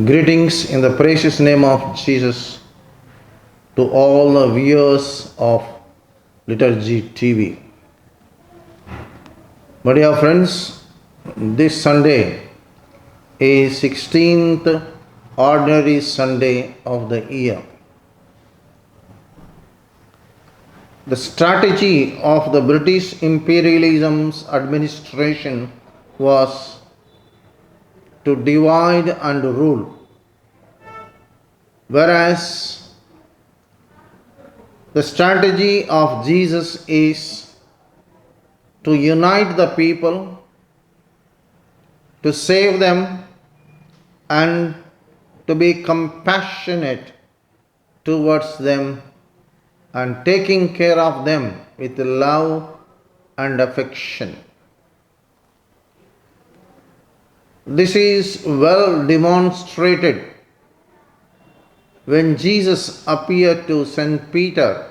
Greetings in the precious name of Jesus to all the viewers of Liturgy TV. My dear friends, this Sunday is 16th ordinary Sunday of the year. The strategy of the British imperialism's administration was to divide and rule, whereas the strategy of Jesus is to unite the people, to save them, and to be compassionate towards them and taking care of them with love and affection. This is well demonstrated when Jesus appeared to St. Peter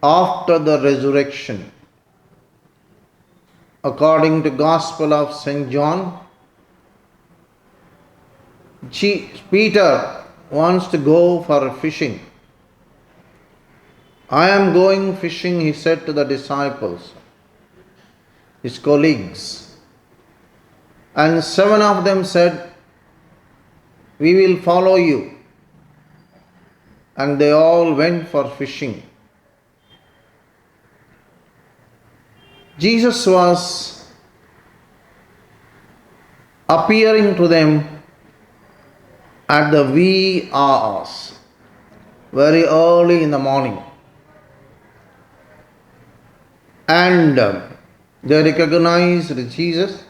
after the resurrection. According to Gospel of St. John, Peter wants to go for fishing. I am going fishing, he said to the disciples, his colleagues. And 7 of them said, we will follow you. And they all went for fishing. Jesus was appearing to them at the wee hours, very early in the morning. And they recognized Jesus.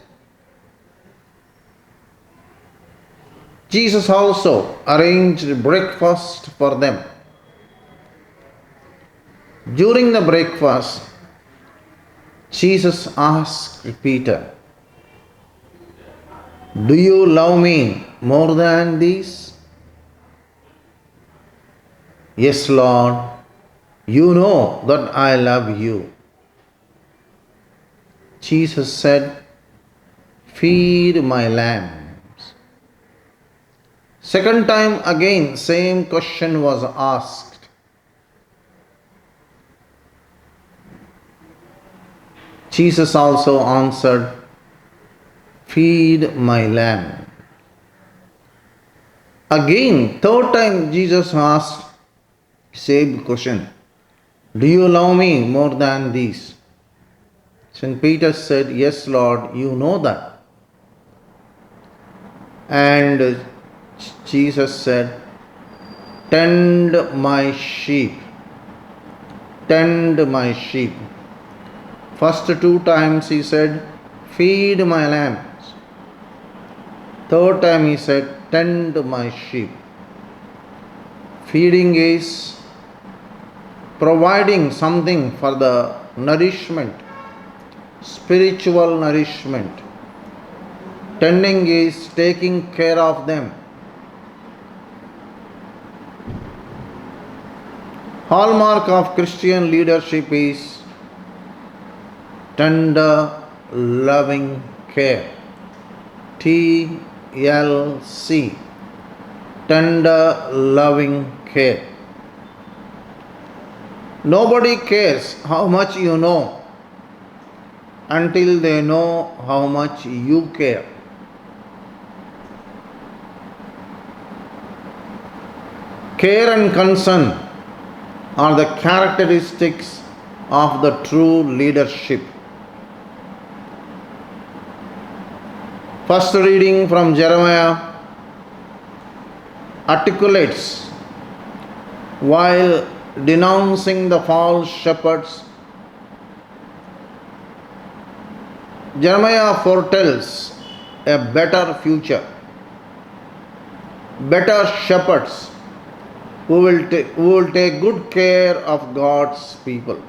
Jesus also arranged breakfast for them. During the breakfast, Jesus asked Peter, do you love me more than these? Yes, Lord, you know that I love you. Jesus said, feed my lambs. Second time again, same question was asked. Jesus also answered, feed my lamb. Again, third time Jesus asked, same question, do you love me more than these? St. Peter said, yes, Lord, you know that. And Jesus said, tend my sheep. Tend my sheep. First 2 times he said, feed my lambs. Third time he said, tend my sheep. Feeding is providing something for the nourishment, spiritual nourishment. Tending is taking care of them. Hallmark of Christian leadership is tender, loving care. TLC. Tender, loving care. Nobody cares how much you know until they know how much you care. Care and concern are the characteristics of the true leadership. First reading from Jeremiah articulates, while denouncing the false shepherds, Jeremiah foretells a better future, better shepherds who will take good care of God's people.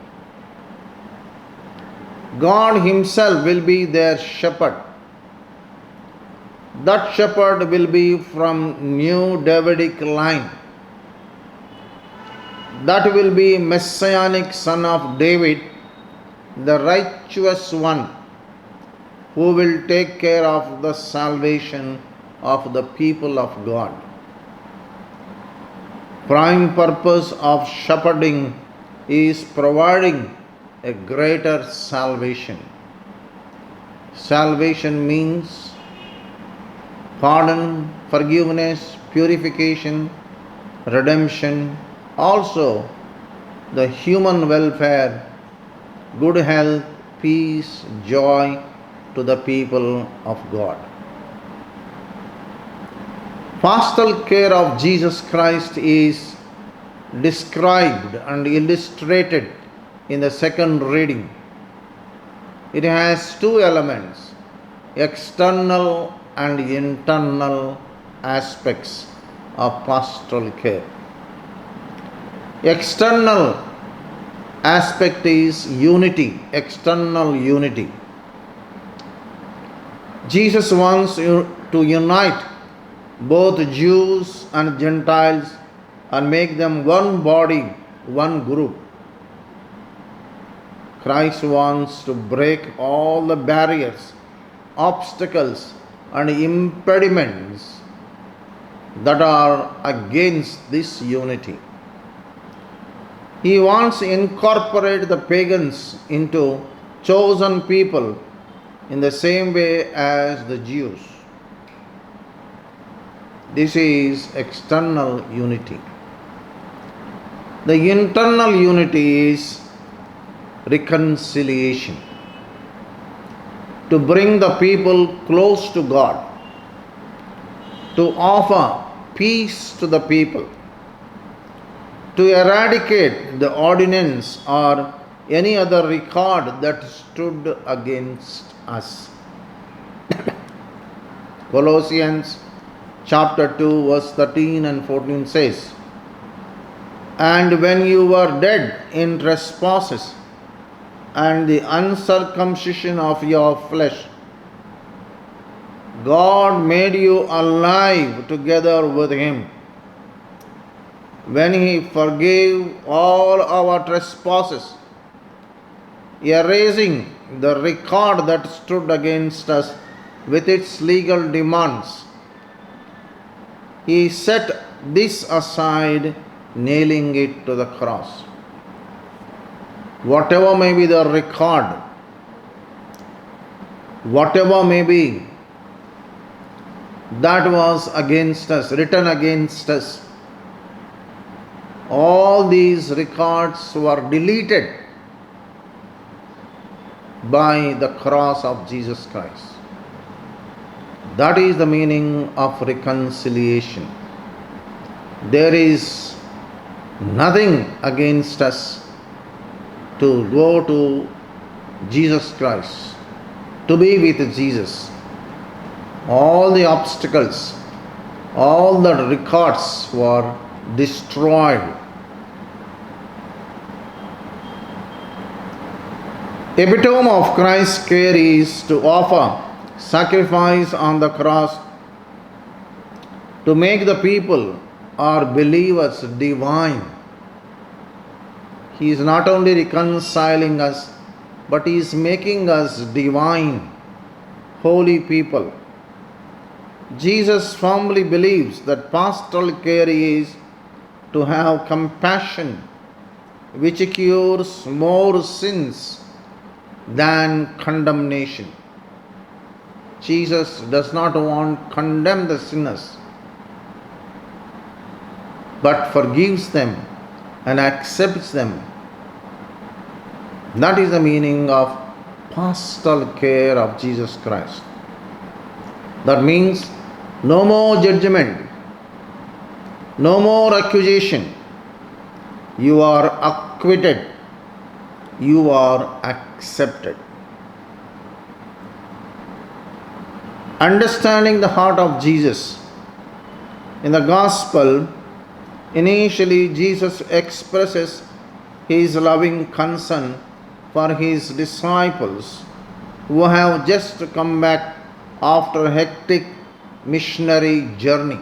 God Himself will be their shepherd. That shepherd will be from New Davidic line. That will be Messianic son of David, the righteous one, who will take care of the salvation of the people of God. Prime purpose of shepherding is providing a greater salvation. Salvation means pardon, forgiveness, purification, redemption, also the human welfare, good health, peace, joy to the people of God. Pastoral care of Jesus Christ is described and illustrated in the second reading. It has two elements, external and internal aspects of pastoral care. External aspect is unity, external unity. Jesus wants to unite both Jews and Gentiles and make them one body, one group. Christ wants to break all the barriers, obstacles, and impediments that are against this unity. He wants to incorporate the pagans into chosen people in the same way as the Jews. This is external unity. The internal unity is reconciliation. To bring the people close to God. To offer peace to the people. To eradicate the ordinance or any other record that stood against us. Colossians chapter 2 verse 13 and 14 says, "And when you were dead in trespasses and the uncircumcision of your flesh, God made you alive together with Him, when He forgave all our trespasses, erasing the record that stood against us with its legal demands. He set this aside, nailing it to the cross." Whatever may be the record, whatever may be that was against us, written against us, all these records were deleted by the cross of Jesus Christ. That is the meaning of reconciliation. There is nothing against us to go to Jesus Christ, to be with Jesus. All the obstacles, all the records were destroyed. Epitome of Christ's care is to offer sacrifice on the cross to make the people or believers divine. He is not only reconciling us, but He is making us divine, holy people. Jesus firmly believes that pastoral care is to have compassion, which cures more sins than condemnation. Jesus does not want to condemn the sinners, but forgives them and accepts them. That is the meaning of pastoral care of Jesus Christ. That means no more judgment, no more accusation. You are acquitted, you are accepted. Understanding the heart of Jesus. In the Gospel, initially Jesus expresses His loving concern for His disciples who have just come back after a hectic missionary journey.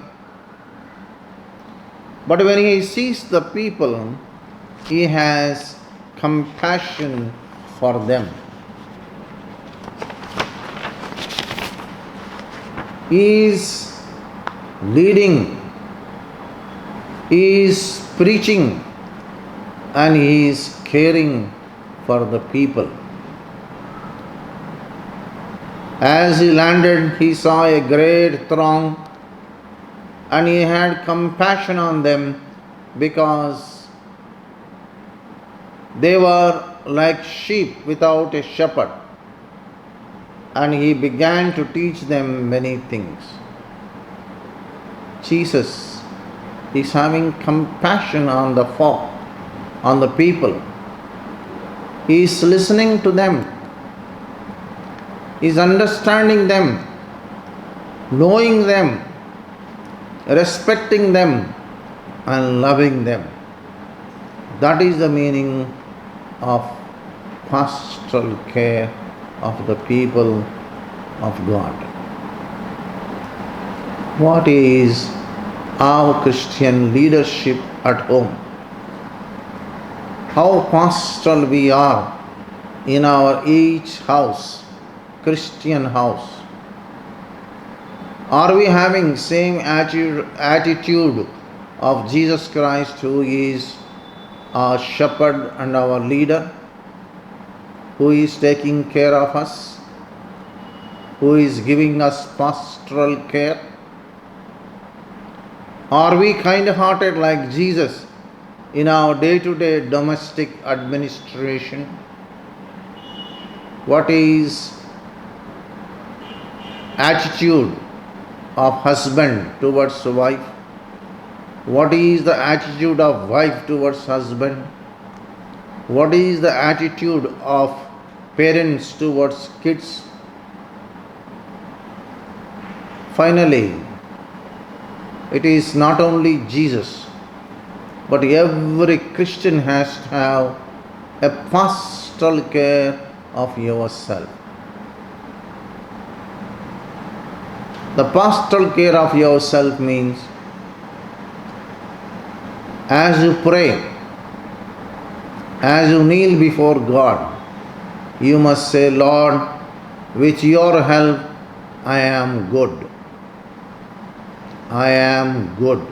But when He sees the people, He has compassion for them. He is leading, he is preaching, and he is caring for the people. As he landed, he saw a great throng, and he had compassion on them because they were like sheep without a shepherd, and he began to teach them many things. Jesus is having compassion on the folk, on the people. He is listening to them. He is understanding them, knowing them, respecting them, and loving them. That is the meaning of pastoral care of the people of God. What is our Christian leadership at home? How pastoral we are in our each house, Christian house. Are we having same attitude of Jesus Christ, who is our shepherd and our leader, who is taking care of us, who is giving us pastoral care? Are we kind-hearted like Jesus in our day-to-day domestic administration? What is attitude of husband towards wife? What is the attitude of wife towards husband? What is the attitude of parents towards kids? Finally, it is not only Jesus, but every Christian has to have a pastoral care of yourself. The pastoral care of yourself means, as you pray, as you kneel before God, you must say, Lord, with your help I am good. I am good.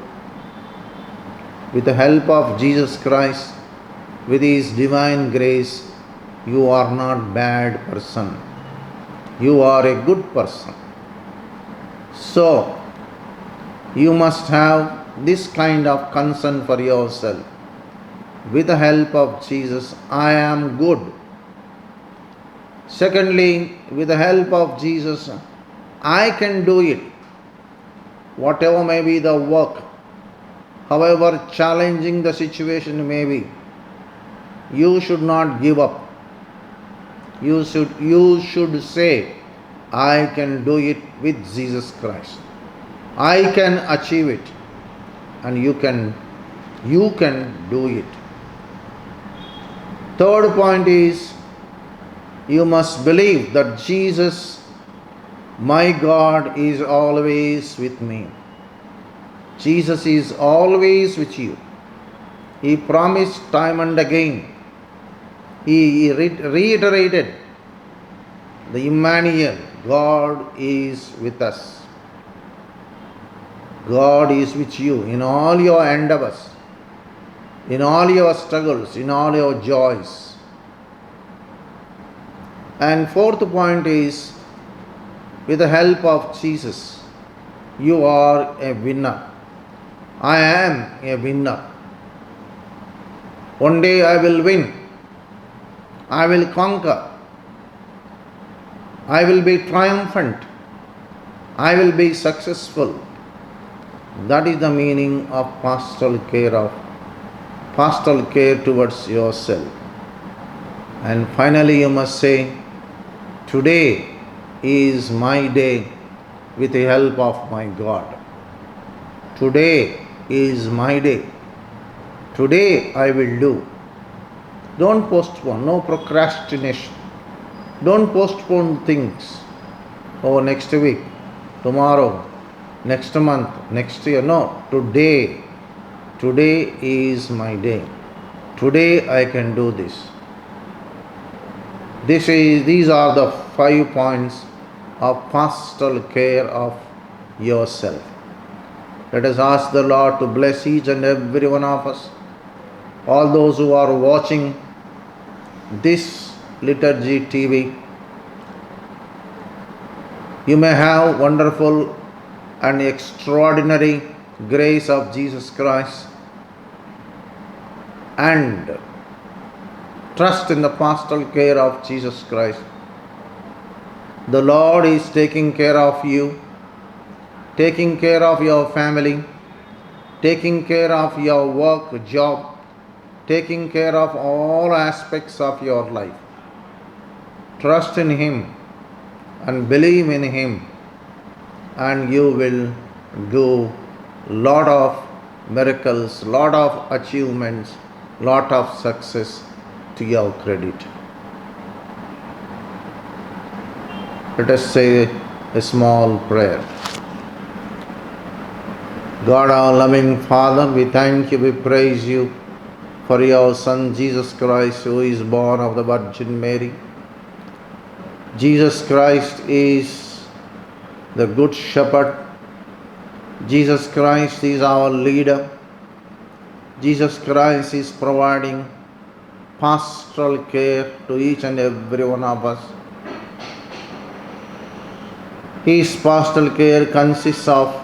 With the help of Jesus Christ, with His divine grace, you are not bad person. You are a good person. So, you must have this kind of concern for yourself. With the help of Jesus, I am good. Secondly, with the help of Jesus, I can do it. Whatever may be the work, however challenging the situation may be, you should not give up. You should say, I can do it with Jesus Christ. I can achieve it, and you can do it. Third point is, you must believe that Jesus, my God, is always with me. Jesus is always with you. He promised time and again. He reiterated the Emmanuel, God is with us. God is with you in all your endeavors, in all your struggles, in all your joys. And fourth point is, with the help of Jesus, you are a winner. I am a winner. One day I will win. I will conquer. I will be triumphant. I will be successful. That is the meaning of pastoral care towards yourself. And finally you must say, today is my day with the help of my God. Today is my day. Today I will do. Don't postpone, no procrastination. Don't postpone things over next week, tomorrow, next month, next year. No, today. Today is my day. Today I can do this. These are the 5 points of pastoral care of yourself. Let us ask the Lord to bless each and every one of us. All those who are watching this liturgy TV, you may have wonderful and extraordinary grace of Jesus Christ and trust in the pastoral care of Jesus Christ. The Lord is taking care of you, taking care of your family, taking care of your work, job, taking care of all aspects of your life. Trust in Him and believe in Him, and you will do lot of miracles, lot of achievements, lot of success to your credit. Let us say a small prayer. God, our loving Father, we thank you, we praise you for your Son Jesus Christ, who is born of the Virgin Mary. Jesus Christ is the Good Shepherd. Jesus Christ is our leader. Jesus Christ is providing pastoral care to each and every one of us. His pastoral care consists of